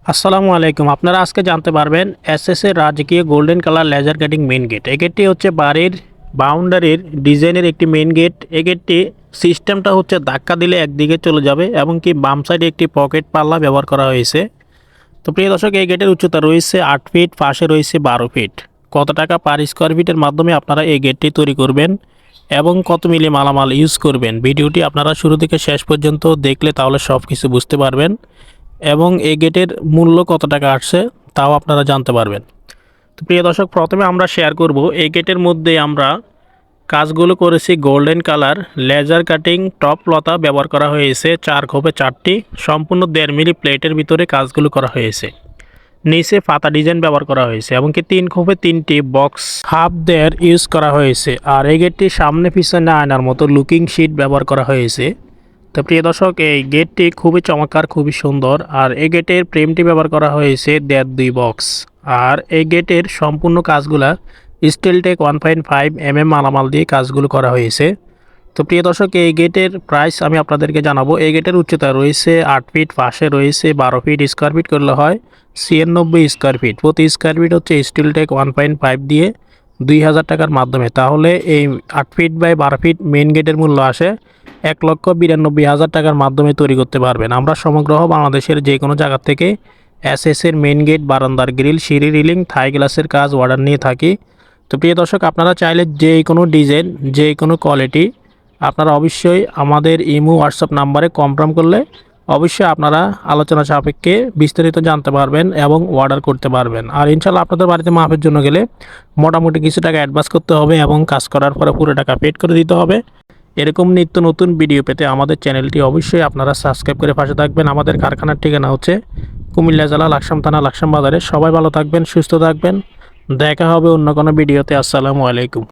আসসালামু আলাইকুম। আপনারা আজকে জানতে পারবেন এসএস এর রাজকীয় golden colour laser cutting main gate. এই গেটটি হচ্ছে বাড়ির বাউন্ডারির ডিজাইনের একটি মেইন গেট। এই গেটটি সিস্টেমটা হচ্ছে ধাক্কা দিলে একদিকে চলে যাবে এবং কি বাম সাইডে একটি পকেট পাল্লা ব্যবহার করা হয়েছে। তো প্রিয় দর্শক, এই গেটের উচ্চতা রয়েছে 8 ফিট, পাশে রয়েছে 12 ফিট। কত টাকা পার স্কোয়ার ফিটের মাধ্যমে আপনারা এই গেটটি তৈরি করবেন এবং কত মিলি মালামাল ইউজ করবেন, ভিডিওটি আপনারা শুরু থেকে শেষ পর্যন্ত দেখলে তাহলে সব কিছু বুঝতে পারবেন এবং এই গেটের মূল্য কত টাকা আসছে তাও আপনারা জানতে পারবেন। তো প্রিয় দর্শক, প্রথমে আমরা শেয়ার করব এই গেটের মধ্যে আমরা কাজগুলো করেছি golden colour laser cutting top লতা ব্যবহার করা হয়েছে। 4 খোপে 4টি সম্পূর্ণ 1.5 মিলি প্লেটের ভিতরে কাজগুলো করা হয়েছে। নিচে পাতা ডিজাইন ব্যবহার করা হয়েছে এবং কি 3 খোপে 3টি বক্স হাফ দেয়ার ইউজ করা হয়েছে। আর এই গেটটির সামনে পিছনে আয়নার মতো লুকিং শিট ব্যবহার করা হয়েছে। তো প্রিয় দর্শক, এই গেটটি খুবই চমৎকার, খুবই সুন্দর। আর এই গেটের ফ্রেমটি ব্যবহার করা হয়েছে 1.5-2 বক্স। আর এই গেটের সম্পূর্ণ কাজগুলা স্টিলটেক 1.5 মালামাল দিয়ে কাজগুলো করা হয়েছে। তো প্রিয় দর্শক, এই গেটের প্রাইস আমি আপনাদেরকে জানাবো। এই গেটের উচ্চতা রয়েছে 8 ফিট, পাশে রয়েছে 12 ফিট। স্কোয়ার ফিট করলে হয় 96 স্কোয়ার ফিট। প্রতি স্কোয়ার ফিট হচ্ছে স্টিলটেক 1.5 দিয়ে 2000 টাকার মাধ্যমে। তাহলে এই 8 ফিট বাই 12 ফিট মেন গেটের মূল্য আসে 1,92,000 টাকার মাধ্যমে তৈরি করতে পারবেন। আমরা সমগ্র বাংলাদেশের যে কোনো জায়গা থেকে এসএস এর মেন গেট, বারান্দার গ্রিল, সিঁড়ি রিলিং, থাই গ্লাসের কাজ অর্ডার নিয়ে থাকি। তো প্রিয় দর্শক, আপনারা চাইলে যে কোনো ডিজাইন, যে কোনো কোয়ালিটি আপনারা অবশ্যই আমাদের ইমো হোয়াটসঅ্যাপ নাম্বারে কনফার্ম করলে অবশ্যই আপনারা আলোচনা সাপেক্ষে বিস্তারিত জানতে পারবেন এবং অর্ডার করতে পারবেন। আর ইনশাল্লাহ আপনাদের বাড়িতে মাপের জন্য গেলে মোটামুটি কিছু টাকা অ্যাডভান্স করতে হবে এবং কাজ করার পরে পুরো টাকা পেড করে দিতে হবে। এরকম নিত্য নতুন ভিডিও পেতে আমাদের চ্যানেলটি অবশ্যই আপনারা সাবস্ক্রাইব করে পাশে থাকবেন। আমাদের কারখানার ঠিকানা হচ্ছে কুমিল্লা জেলা লাকসাম থানা, লাকসাম বাজারে। সবাই ভালো থাকবেন, সুস্থ থাকবেন। দেখা হবে অন্য কোনো ভিডিওতে। আসসালামু আলাইকুম।